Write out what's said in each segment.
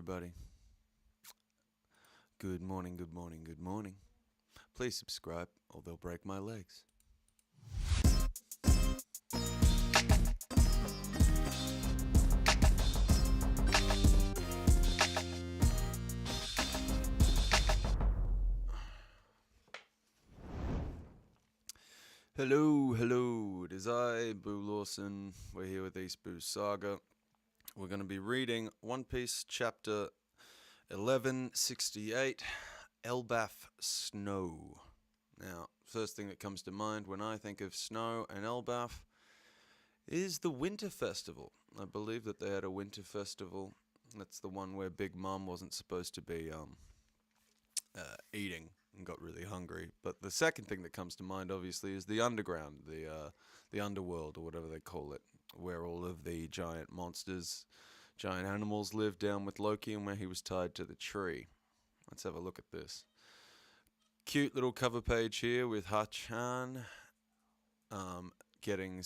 everybody. Good morning, good morning, good morning. Please subscribe or they'll break my legs. Hello, it is I, Boo Lawson. We're here with East Boo Saga. We're going to be reading One Piece chapter 1168, Elbaph Snow. Now, first thing that comes to mind when I think of snow and Elbaph is the Winter Festival. I believe that they had a Winter Festival. That's the one where Big Mom wasn't supposed to be eating and got really hungry. But the second thing that comes to mind, obviously, is the underground, the underworld, or whatever they call it, where all of the giant monsters, giant animals live down with Loki, and where he was tied to the tree. Let's have a look at this. Cute little cover page here with Hachan getting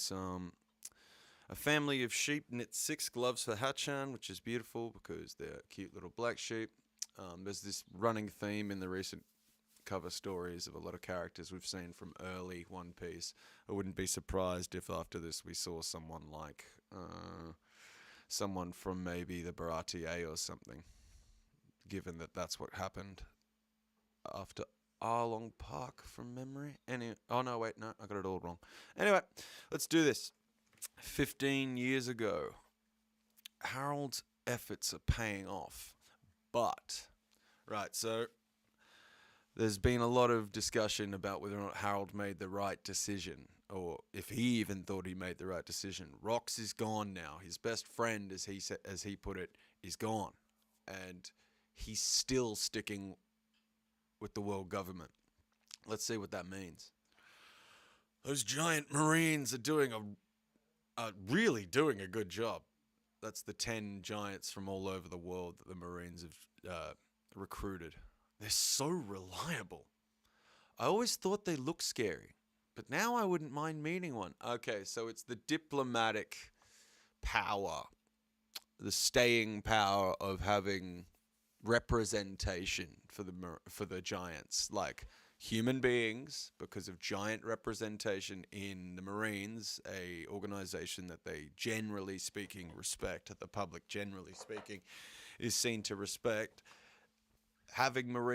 a family of sheep knit 6 gloves for Hachan, which is beautiful because they're cute little black sheep. There's this running theme in the recent cover stories of a lot of characters we've seen from early One Piece. I wouldn't be surprised if after this we saw someone like someone from maybe the Baratie or something, given that that's what happened after Arlong Park from memory. Oh no, wait, no, I got it all wrong. Anyway, let's do this. 15 years ago, Harald's efforts are paying off. But, right, so there's been a lot of discussion about whether or not Harald made the right decision, or if he even thought he made the right decision. Rox is gone now. His best friend, as he put it, is gone. And he's still sticking with the world government. Let's see what that means. Those giant marines are really doing a good job. That's the 10 giants from all over the world that the Marines have recruited. They're so reliable. I always thought they looked scary, but now I wouldn't mind meeting one. Okay, so it's the diplomatic power, the staying power of having representation for the giants, like human beings, because of giant representation in the Marines, a organization that they generally speaking respect, that the public generally speaking is seen to respect. Having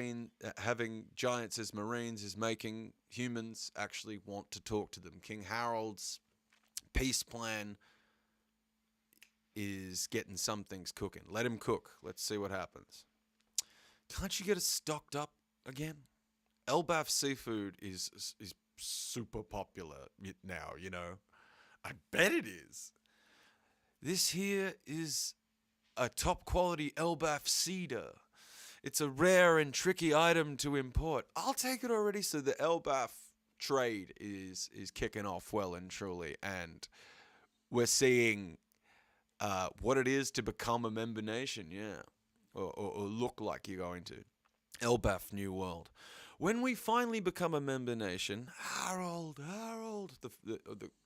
giants as Marines is making humans actually want to talk to them. King Harald's peace plan is getting some things cooking. Let him cook. Let's see what happens. Can't you get us stocked up again? Elbaph seafood is super popular now, you know. I bet it is. This here is a top quality Elbaph cedar. It's a rare and tricky item to import. I'll take it already. So the Elbaph trade is kicking off well and truly, and we're seeing what it is to become a member nation, yeah, or look like you're going to. Elbaph New World. When we finally become a member nation, Harald,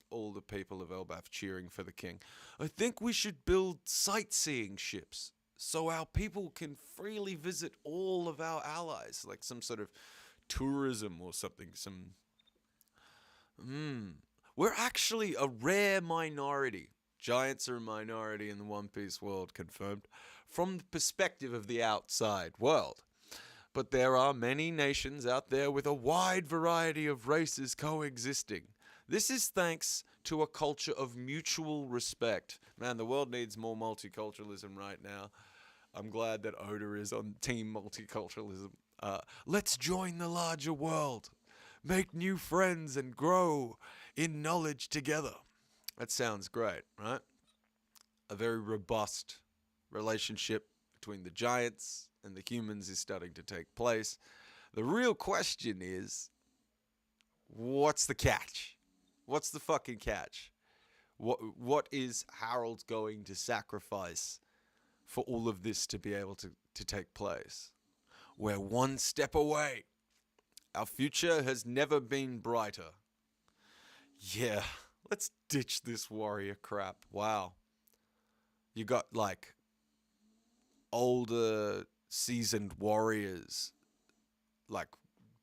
all the people of Elbaph cheering for the king, I think we should build sightseeing ships so our people can freely visit all of our allies, like some sort of tourism or something. We're actually a rare minority. Giants are a minority in the One Piece world, confirmed, from the perspective of the outside world. But there are many nations out there with a wide variety of races coexisting. This is thanks to a culture of mutual respect. Man, the world needs more multiculturalism right now. I'm glad that Oda is on team multiculturalism. Let's join the larger world. Make new friends and grow in knowledge together. That sounds great, right? A very robust relationship between the giants and the humans is starting to take place. The real question is, what's the catch? What's the fucking catch? What is Harald going to sacrifice for all of this to be able to take place? We're one step away. Our future has never been brighter. Yeah, let's ditch this warrior crap. Wow. You got like older, seasoned warriors, like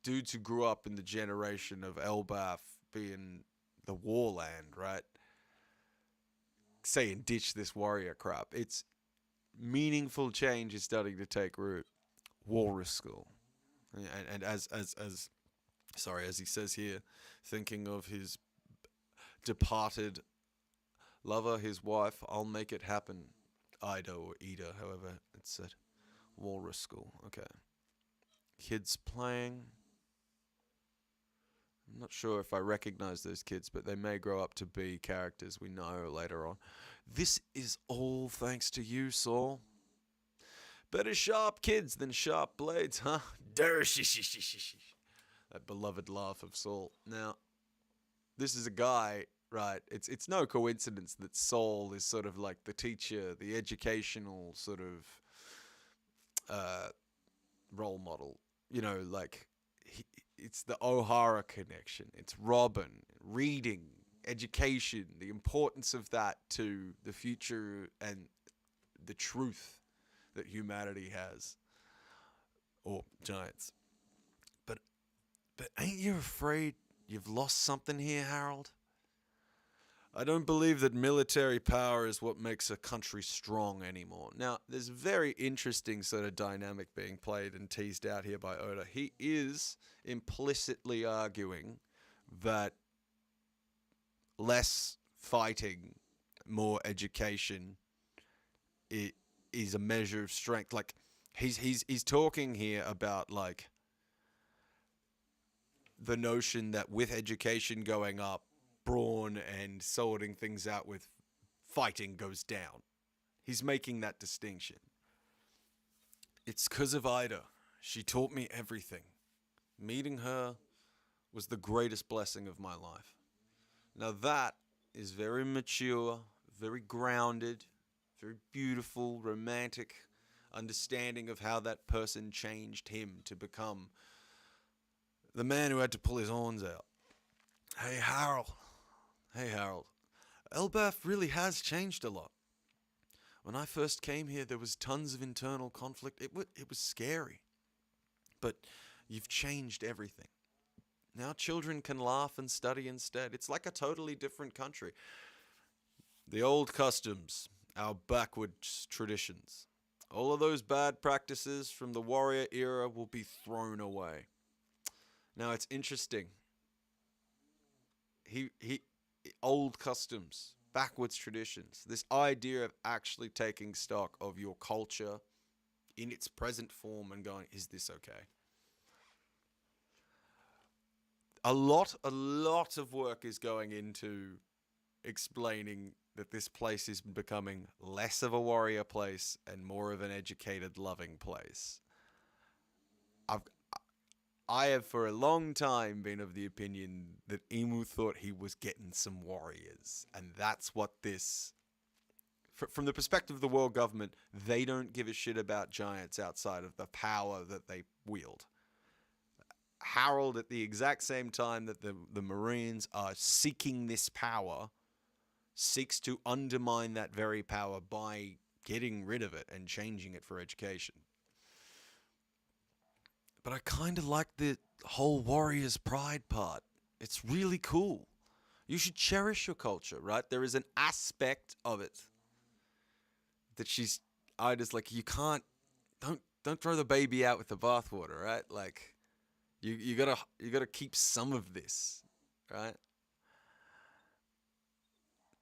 dudes who grew up in the generation of Elbaph being the warland, right? Saying ditch this warrior crap. It's meaningful change is starting to take root. Walrus school, and as sorry, as he says here, thinking of his departed lover, his wife, I'll make it happen. Ida or Ida, however it's said. Walrus school. Okay. Kids playing. I'm not sure if I recognize those kids, but they may grow up to be characters we know later on. This is all thanks to you, Saul. Better sharp kids than sharp blades, huh? That beloved laugh of Saul. Now, this is a guy, right? It's no coincidence that Saul is sort of like the teacher, the educational sort of role model. You know, like it's the O'Hara connection. It's Robin, reading, education, the importance of that to the future and the truth that humanity has, or giants. But ain't you afraid you've lost something here, Harold? I don't believe that military power is what makes a country strong anymore. Now, there's a very interesting sort of dynamic being played and teased out here by Oda. He is implicitly arguing that less fighting, more education is a measure of strength. Like he's talking here about like the notion that with education going up, brawn and sorting things out with fighting goes down. He's making that distinction. It's 'cause of Ida. She taught me everything. Meeting her was the greatest blessing of my life. Now that is very mature, very grounded, very beautiful, romantic understanding of how that person changed him to become the man who had to pull his horns out. Hey, Harold. Elbaph really has changed a lot. When I first came here, there was tons of internal conflict. It was scary. But you've changed everything. Now children can laugh and study instead. It's like a totally different country. The old customs, our backward traditions, all of those bad practices from the warrior era will be thrown away. Now it's interesting. He old customs, backwards traditions. This idea of actually taking stock of your culture in its present form and going, is this okay? A lot of work is going into explaining that this place is becoming less of a warrior place and more of an educated, loving place. I have for a long time been of the opinion that Emu thought he was getting some warriors. And that's what this... From the perspective of the world government, they don't give a shit about giants outside of the power that they wield. Harald, at the exact same time that the Marines are seeking this power, seeks to undermine that very power by getting rid of it and changing it for education. But I kind of like the whole warrior's pride part. It's really cool. You should cherish your culture, right? There is an aspect of it that Ida's like, you can't, don't throw the baby out with the bathwater, right? Like, you gotta keep some of this, right?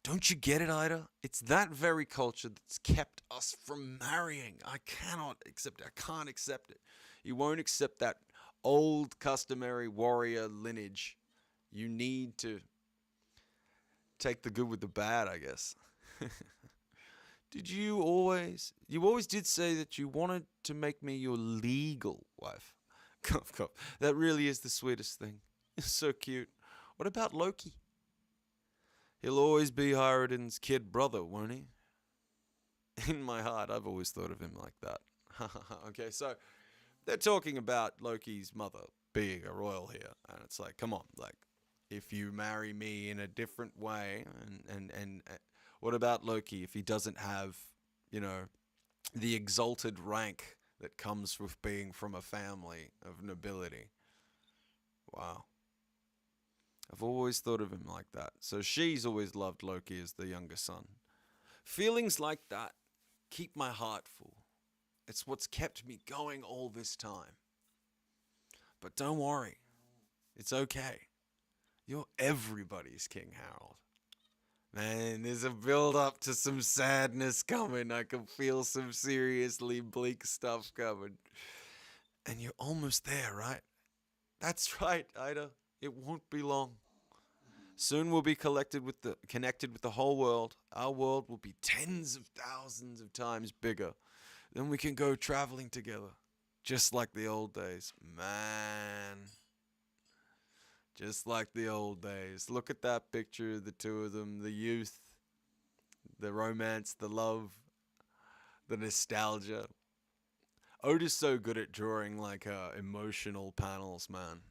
Don't you get it, Ida? It's that very culture that's kept us from marrying. I cannot accept it. I can't accept it. You won't accept that old customary warrior lineage. You need to take the good with the bad, I guess. You always did say that you wanted to make me your legal wife. Cough, cough. That really is the sweetest thing. You're so cute. What about Loki? He'll always be Hiruden's kid brother, won't he? In my heart, I've always thought of him like that. Okay, so they're talking about Loki's mother being a royal here. And it's like, come on, like, if you marry me in a different way, and what about Loki if he doesn't have, the exalted rank that comes with being from a family of nobility. Wow. I've always thought of him like that. So she's always loved Loki as the younger son. Feelings like that keep my heart full. It's what's kept me going all this time. But don't worry, it's okay. You're everybody's King Harold. Man, there's a build up to some sadness coming. I can feel some seriously bleak stuff coming. And you're almost there, right? That's right, Ida. It won't be long. Soon we'll be connected with the whole world. Our world will be tens of thousands of times bigger. Then we can go traveling together. Just like the old days. Man. Just like the old days. Look at that picture of the two of them. The youth. The romance. The love. The nostalgia. Oda's so good at drawing like emotional panels, man.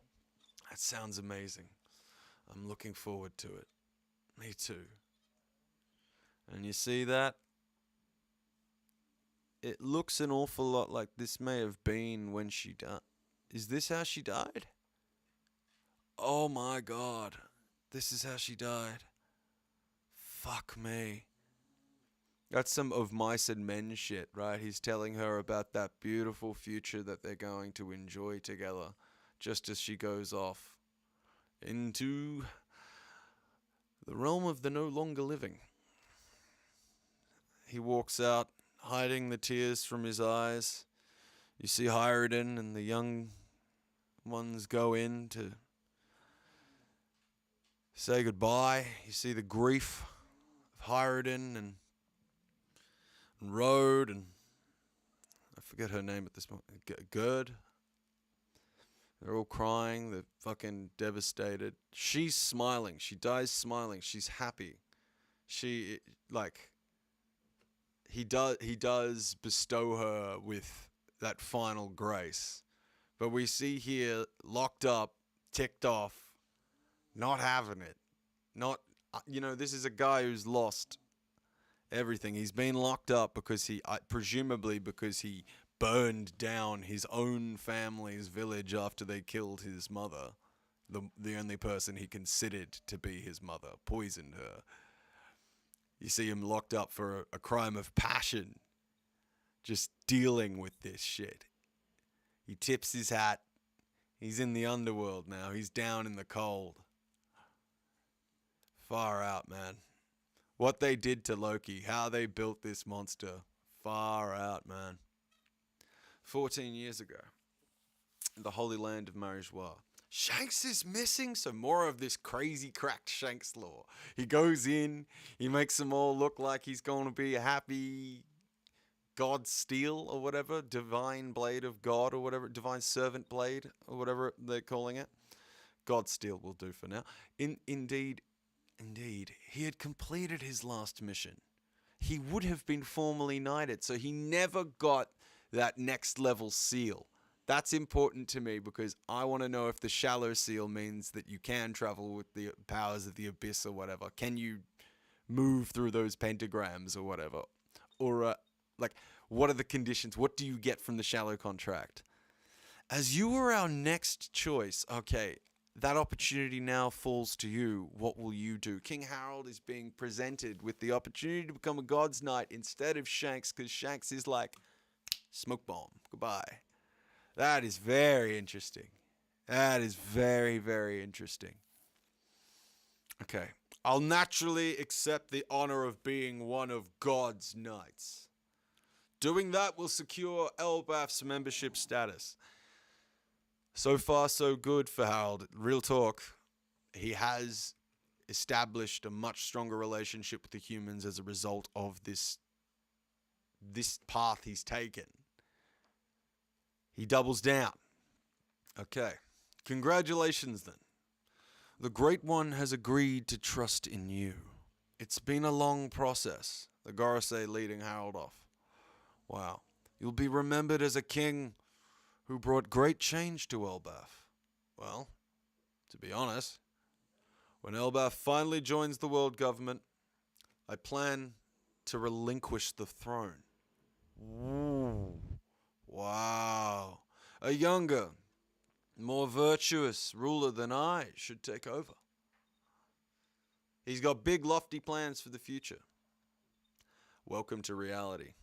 That sounds amazing. I'm looking forward to it. Me too. And you see that? It looks an awful lot like this may have been when she died. Is this how she died? Oh my god. This is how she died. Fuck me. That's some of Mice and Men shit, right? He's telling her about that beautiful future that they're going to enjoy together just as she goes off into the realm of the no longer living. He walks out, hiding the tears from his eyes. You see Hyrodin and the young ones go in to say goodbye. You see the grief of Hyrodin and Road and I forget her name at this point. Gerd. They're all crying. They're fucking devastated. She's smiling. She dies smiling. She's happy. He does bestow her with that final grace. But we see here, locked up, ticked off, not having it. Not, this is a guy who's lost everything. He's been locked up because presumably because he burned down his own family's village after they killed his mother. The only person he considered to be his mother, poisoned her. You see him locked up for a crime of passion, just dealing with this shit. He tips his hat. He's in the underworld now. He's down in the cold. Far out, man. What they did to Loki, how they built this monster. Far out, man. 14 years ago, in the Holy Land of Marijois. Shanks is missing, so more of this crazy cracked Shanks lore. He goes in, he makes them all look like he's going to be a happy God Steel or whatever, Divine Blade of God or whatever, Divine Servant Blade or whatever they're calling it. God Steel will do for now. Indeed, he had completed his last mission. He would have been formally knighted, so he never got that next level seal. That's important to me because I want to know if the shallow seal means that you can travel with the powers of the abyss or whatever. Can you move through those pentagrams or whatever? Or, what are the conditions? What do you get from the shallow contract? As you were our next choice, okay, that opportunity now falls to you. What will you do? King Harold is being presented with the opportunity to become a God's Knight instead of Shanks, because Shanks is like, smoke bomb, goodbye. That is very interesting. That is very, very interesting. Okay. I'll naturally accept the honor of being one of God's knights. Doing that will secure Elbaph's membership status. So far, so good for Harald. Real talk. He has established a much stronger relationship with the humans as a result of this path he's taken. He doubles down. Okay. Congratulations then. The Great One has agreed to trust in you. It's been a long process. The Gorosei leading Harald off. Wow. You'll be remembered as a king who brought great change to Elbaph. Well, to be honest, when Elbaph finally joins the world government, I plan to relinquish the throne. Ooh. Wow. A younger, more virtuous ruler than I should take over. He's got big, lofty plans for the future. Welcome to reality.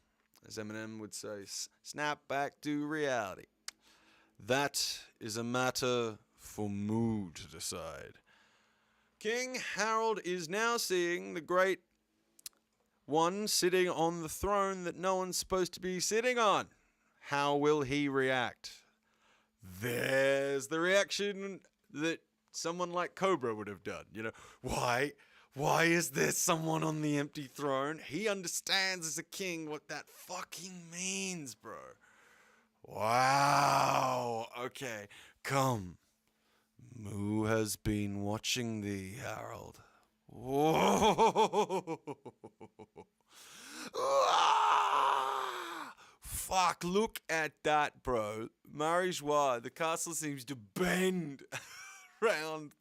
As Eminem would say, snap back to reality. That is a matter for Mu to decide. King Harald is now seeing the great one sitting on the throne that no one's supposed to be sitting on. How will he react? There's the reaction that someone like Cobra would have done. You know, why is there someone on the empty throne? He understands as a king what that fucking means, bro. Wow. Okay, come. Mu has been watching thee, Harald. Whoa. Fuck, look at that, bro. Marijois, the castle seems to bend around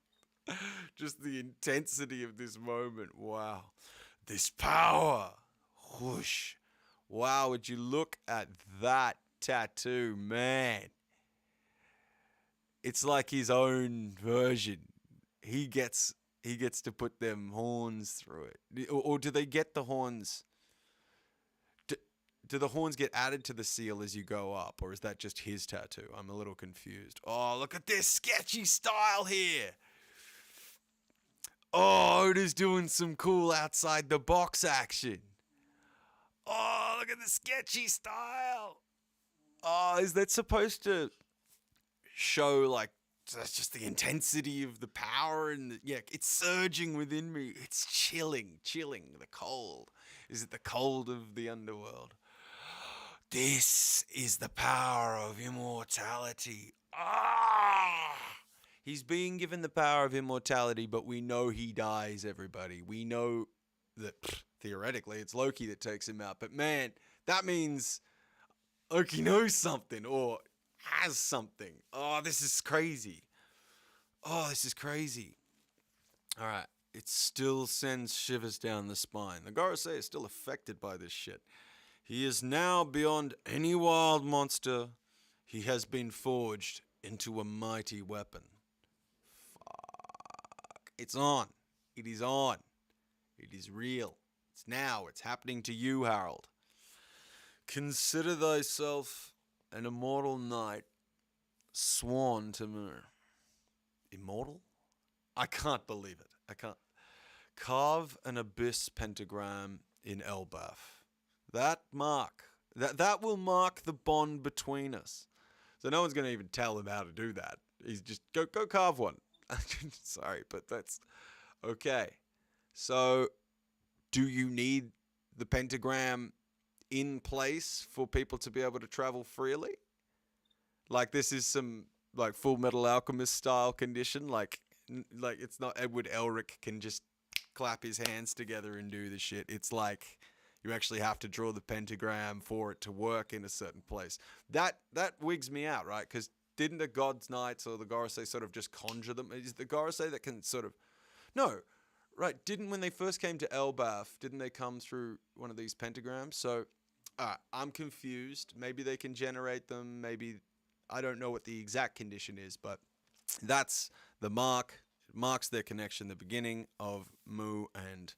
just the intensity of this moment. Wow. This power. Whoosh. Wow, would you look at that tattoo, man. It's like his own version. He gets to put them horns through it. Or do they get the horns? Do the horns get added to the seal as you go up? Or is that just his tattoo? I'm a little confused. Oh, look at this sketchy style here. Oh, Oda's doing some cool outside the box action. Oh, look at the sketchy style. Oh, is that supposed to show like that's just the intensity of the power and it's surging within me. It's chilling, the cold. Is it the cold of the underworld? This is the power of immortality. He's being given the power of immortality, but we know he dies, everybody. We know that theoretically it's Loki that takes him out. But man, that means Loki knows something or has something. Oh, this is crazy. All right. It still sends shivers down the spine. The Gorosei is still affected by this shit. He is now beyond any wild monster. He has been forged into a mighty weapon. Fuck. It's on. It is on. It is real. It's now. It's happening to you, Harald. Consider thyself an immortal knight sworn to Mu. Immortal? I can't believe it. I can't. Carve an abyss pentagram in Elbaph. That will mark the bond between us. So no one's going to even tell him how to do that. He's just, go carve one. Sorry, but that's okay. So do you need the pentagram in place for people to be able to travel freely? Like this is some like Full Metal Alchemist style condition. Like it's not Edward Elric can just clap his hands together and do the shit. It's like you actually have to draw the pentagram for it to work in a certain place. That wigs me out, right? Because didn't the God's Knights or the Gorosei sort of just conjure them? Is the Gorosei that can sort of... No, right. Didn't when they first came to Elbaph, didn't they come through one of these pentagrams? So I'm confused. Maybe they can generate them. Maybe... I don't know what the exact condition is, but that's the mark. It marks their connection, the beginning of Mu and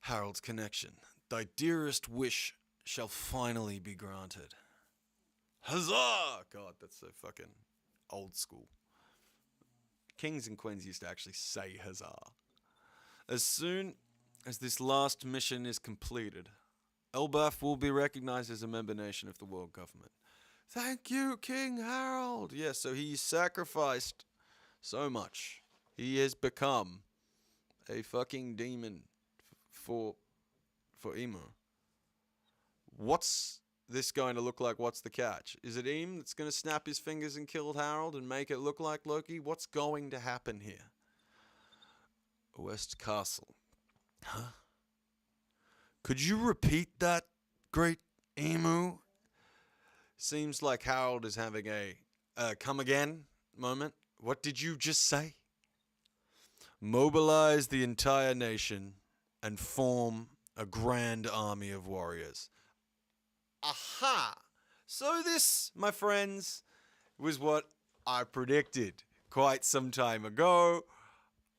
Harald's connection. Thy dearest wish shall finally be granted. Huzzah! God, that's so fucking old school. Kings and queens used to actually say huzzah. As soon as this last mission is completed, Elbaph will be recognized as a member nation of the world government. Thank you, King Harald. Yes, so he sacrificed so much. He has become a fucking demon for Emu. What's this going to look like? What's the catch? Is it Emu that's going to snap his fingers and kill Harald and make it look like Loki? What's going to happen here? West Castle. Huh? Could you repeat that, great Emu? Seems like Harald is having a come again moment. What did you just say? Mobilize the entire nation and form a grand army of warriors. Aha! So this, my friends, was what I predicted quite some time ago.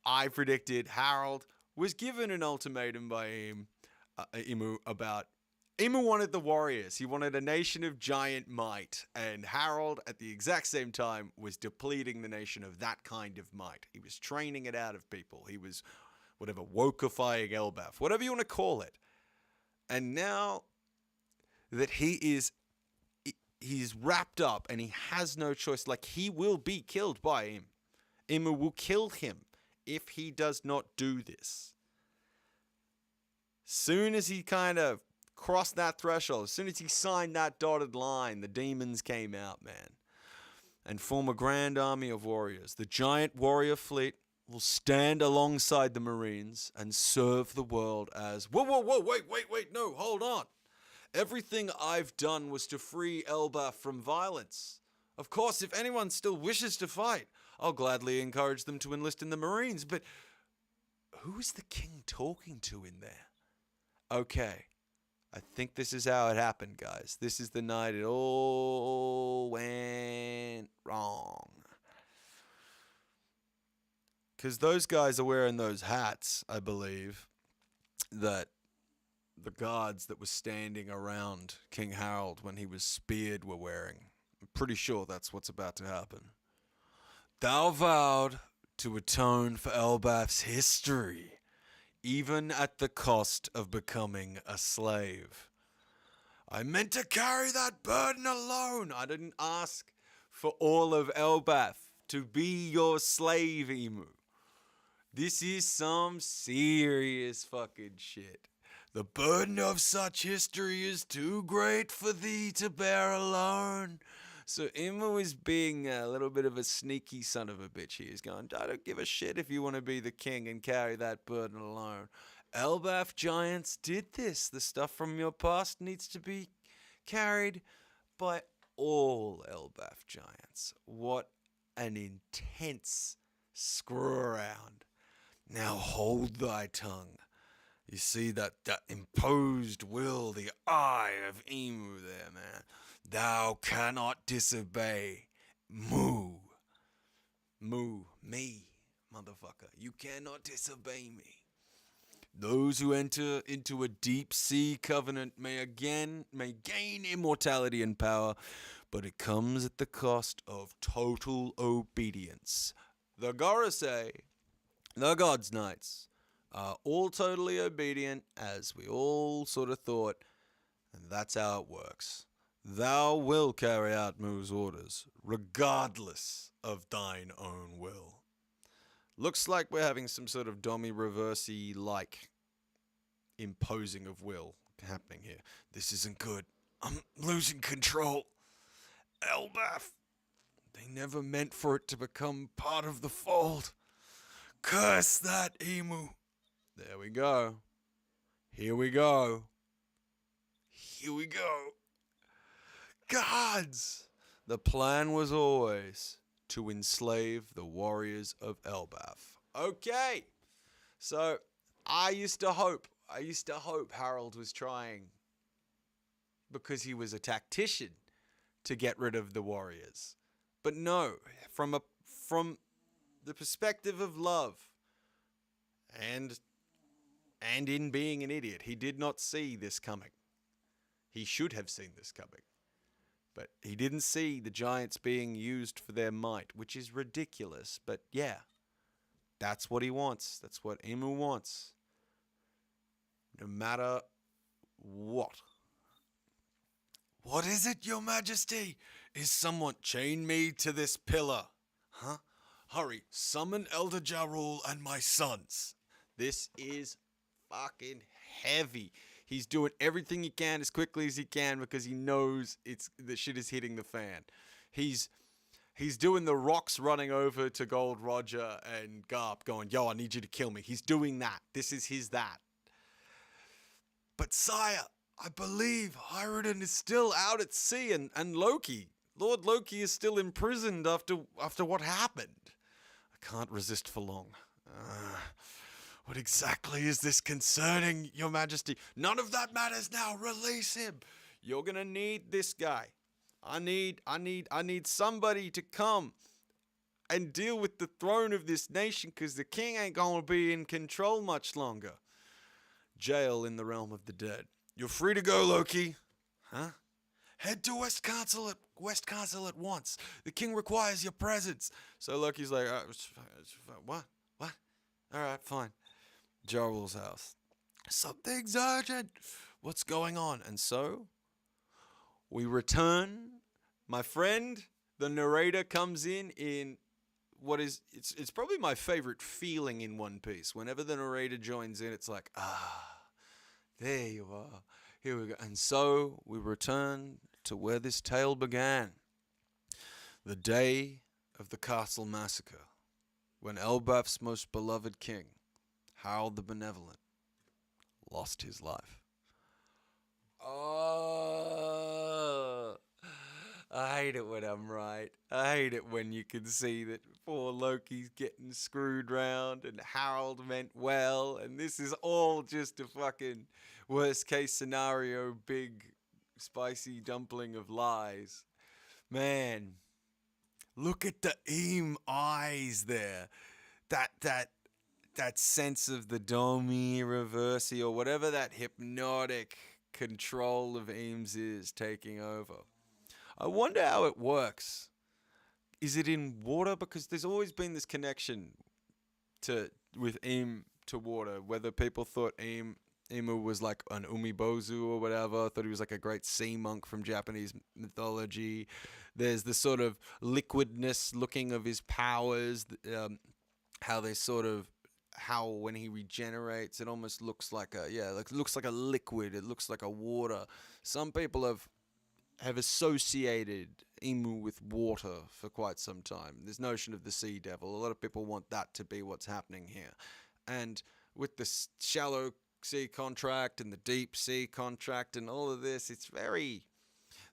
I predicted Harald was given an ultimatum by Imu about... Imu wanted the warriors. He wanted a nation of giant might. And Harald, at the exact same time, was depleting the nation of that kind of might. He was training it out of people. He was, whatever, wokeifying Elbaph. Whatever you want to call it. And now that he's wrapped up and he has no choice, like, he will be killed by him. Imu will kill him if he does not do this. Soon as he kind of crossed that threshold, as soon as he signed that dotted line, the demons came out, man, and form a grand army of warriors. The giant warrior fleet will stand alongside the Marines and serve the world as... Whoa, wait, no, hold on. Everything I've done was to free Elbaph from violence. Of course, if anyone still wishes to fight, I'll gladly encourage them to enlist in the Marines, but who is the king talking to in there? Okay, I think this is how it happened, guys. This is the night it all went wrong. Because those guys are wearing those hats, I believe, that the guards that were standing around King Harald when he was speared were wearing. I'm pretty sure that's what's about to happen. Thou vowed to atone for Elbaph's history, even at the cost of becoming a slave. I meant to carry that burden alone. I didn't ask for all of Elbaph to be your slave, Emu. This is some serious fucking shit. The burden of such history is too great for thee to bear alone. So Emu is being a little bit of a sneaky son of a bitch. He is going, I don't give a shit if you want to be the king and carry that burden alone. Elbaph giants did this. The stuff from your past needs to be carried by all Elbaph giants. What an intense screw around. Now hold thy tongue. You see that imposed will, the eye of Emu there, man. Thou cannot disobey. Moo. Moo. Me, motherfucker. You cannot disobey me. Those who enter into a deep sea covenant may gain immortality and power, but it comes at the cost of total obedience. The Gorosei, the God's Knights, are all totally obedient, as we all sort of thought, and that's how it works. Thou will carry out Moo's orders, regardless of thine own will. Looks like we're having some sort of Dommy Reversey-like imposing of will happening here. This isn't good. I'm losing control. Elbaph, they never meant for it to become part of the fold. Curse that Emu. There we go. Here we go. Here we go. Gods! The plan was always to enslave the warriors of Elbaph. Okay. So, I used to hope Harald was trying, because he was a tactician, to get rid of the warriors. But no, from the perspective of love, and in being an idiot, he did not see this coming. He should have seen this coming. But he didn't see the giants being used for their might, which is ridiculous. But yeah, that's what he wants. That's what Emu wants. No matter what. What is it, your majesty? Is someone chained me to this pillar? Huh? Hurry, summon Elder Jarul and my sons. This is fucking heavy. He's doing everything he can as quickly as he can because he knows the shit is hitting the fan. He's doing the rocks running over to Gold Roger and Garp going, yo, I need you to kill me. He's doing that. This is his that. But sire, I believe Hyrden is still out at sea and Loki. Lord Loki is still imprisoned after what happened. I can't resist for long. What exactly is this concerning, your majesty? None of that matters now. Release him. You're gonna need this guy. I need somebody to come and deal with the throne of this nation, because the king ain't gonna be in control much longer. Jail in the realm of the dead. You're free to go, Loki. Huh? Head to West Castle at once. The king requires your presence. So Loki's like, what? What? All right, fine. Jarl's house. Something's urgent. What's going on? And so we return. My friend, the narrator, comes in what is, it's probably my favorite feeling in One Piece. Whenever the narrator joins in, it's like, there you are. Here we go. And so we return to where this tale began. The day of the castle massacre, when Elbaph's most beloved king, Harald the Benevolent, lost his life. Oh, I hate it when I'm right. I hate it when you can see that poor Loki's getting screwed round and Harald meant well, and this is all just a fucking worst case scenario, big spicy dumpling of lies. Man, look at the eyes there. That sense of the Domi Reversi, or whatever that hypnotic control of Eames is taking over. I wonder how it works. Is it in water? Because there's always been this connection with Eam to water. Whether people thought Imu was like an umibozu or whatever, thought he was like a great sea monk from Japanese mythology. There's the sort of liquidness looking of his powers, how when he regenerates, it almost looks like looks like a liquid. It looks like a water. Some people have associated Imu with water for quite some time. This notion of the sea devil, a lot of people want that to be what's happening here. And with the shallow sea contract and the deep sea contract and all of this, it's very,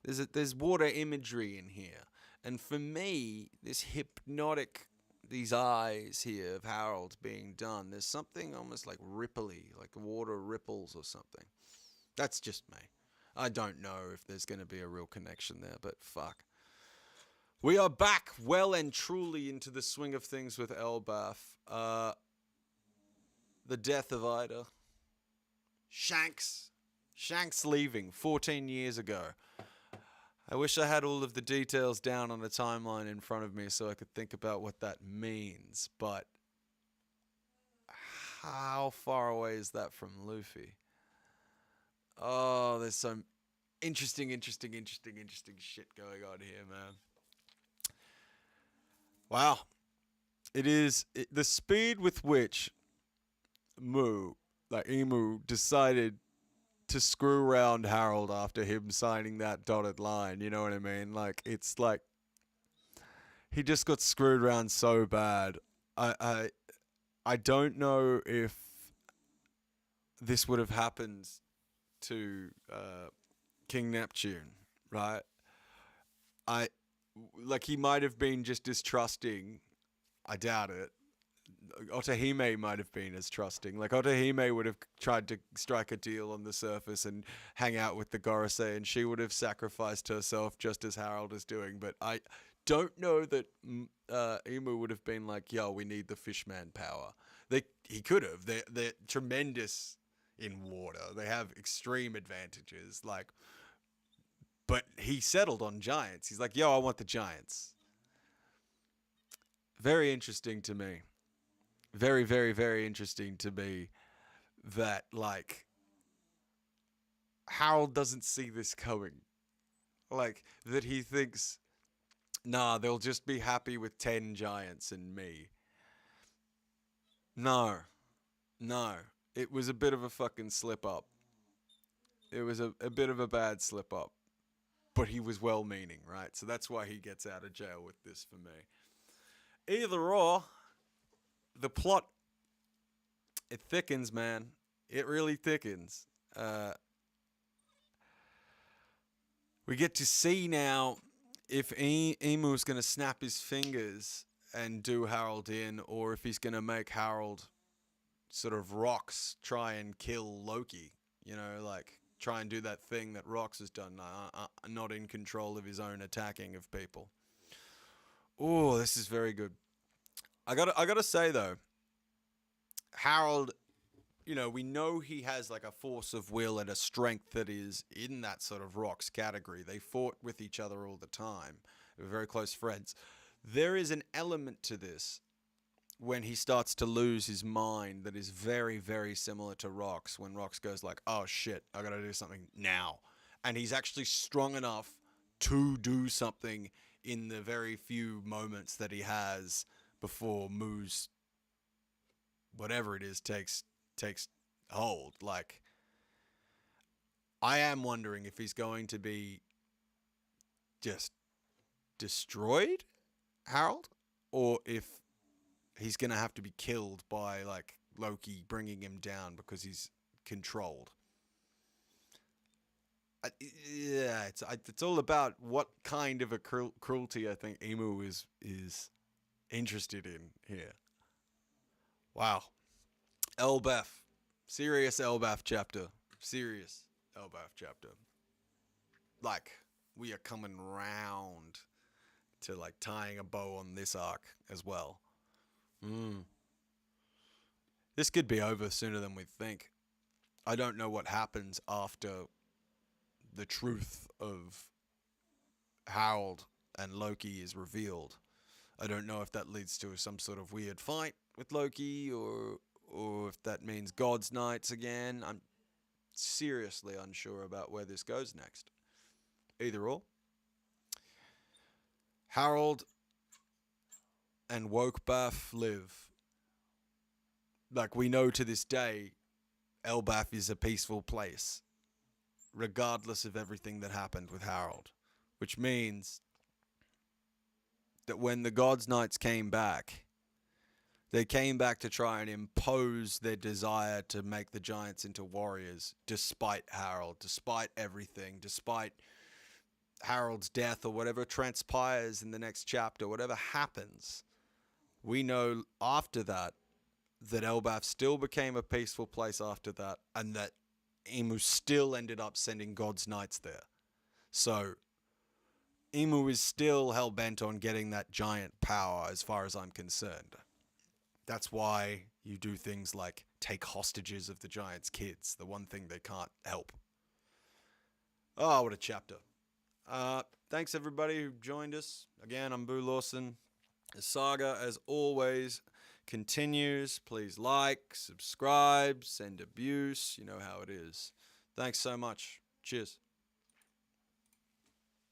there's water imagery in here. And for me, this hypnotic, these eyes here of Harald being done, there's something almost like ripply, like water ripples or something. That's just me. I don't know if there's going to be a real connection there, but fuck. We are back well and truly into the swing of things with Elbaph. The death of Ida. Shanks leaving 14 years ago. I wish I had all of the details down on a timeline in front of me so I could think about what that means, but how far away is that from Luffy? Oh, there's some interesting shit going on here, man. Wow. The speed with which Emu decided to screw around Harald after him signing that dotted line, you know what I mean? Like, it's like he just got screwed around so bad. I don't know if this would have happened to King Neptune, right? He might have been just as trusting. I doubt it. Otohime might have been as trusting. Like, Otohime would have tried to strike a deal on the surface and hang out with the Gorosei, and she would have sacrificed herself just as Harald is doing. But I don't know that Emu would have been like, yo, we need the fishman power. He could have. They're tremendous in water. They have extreme advantages. But he settled on giants. He's like, yo, I want the giants. Very interesting to me. Very, very, very interesting to me that, Harold doesn't see this coming. That he thinks, nah, they'll just be happy with 10 giants and me. No. It was a bit of a fucking slip up. It was a bit of a bad slip up. But he was well-meaning, right? So that's why he gets out of jail with this for me. Either or, the plot, it thickens, man. It really thickens. We get to see now if Emu's going to snap his fingers and do Harald in, or if he's going to make Harald sort of rocks try and kill Loki. try and do that thing that Rox has done, not in control of his own attacking of people. Oh, this is very good. I gotta say though, Harald, we know he has like a force of will and a strength that is in that sort of Rox category. They fought with each other all the time. They were very close friends. There is an element to this when he starts to lose his mind that is very, very similar to Rox, when Rox goes like, oh shit, I gotta do something now. And he's actually strong enough to do something in the very few moments that he has before Moo's whatever it is takes hold. Like, I am wondering if he's going to be just destroyed, Harald, or if he's going to have to be killed by like Loki bringing him down because he's controlled. Yeah, it's all about what kind of a cruelty I think Emu is interested in here. Wow. Elbaph. Serious Elbaph chapter. Serious Elbaph chapter. Like, we are coming round to like tying a bow on this arc as well. This could be over sooner than we think. I don't know what happens after the truth of Harald and Loki is revealed. I don't know if that leads to some sort of weird fight with Loki, or if that means God's Knights again. I'm seriously unsure about where this goes next. Either or. Harald and Elbaph live. Like, we know to this day, Elbaph is a peaceful place, regardless of everything that happened with Harald. Which means that when the God's Knights came back, they came back to try and impose their desire to make the giants into warriors, despite Harald, despite everything, despite Harald's death or whatever transpires in the next chapter, whatever happens. We know after that Elbaph still became a peaceful place after that, and that Emu still ended up sending God's Knights there. So Emu is still hell-bent on getting that giant power as far as I'm concerned. That's why you do things like take hostages of the giants' kids, the one thing they can't help. Oh, what a chapter. Thanks everybody who joined us. Again, I'm Boo Lawson. The saga, as always, continues. Please like, subscribe, send abuse. You know how it is. Thanks so much. Cheers.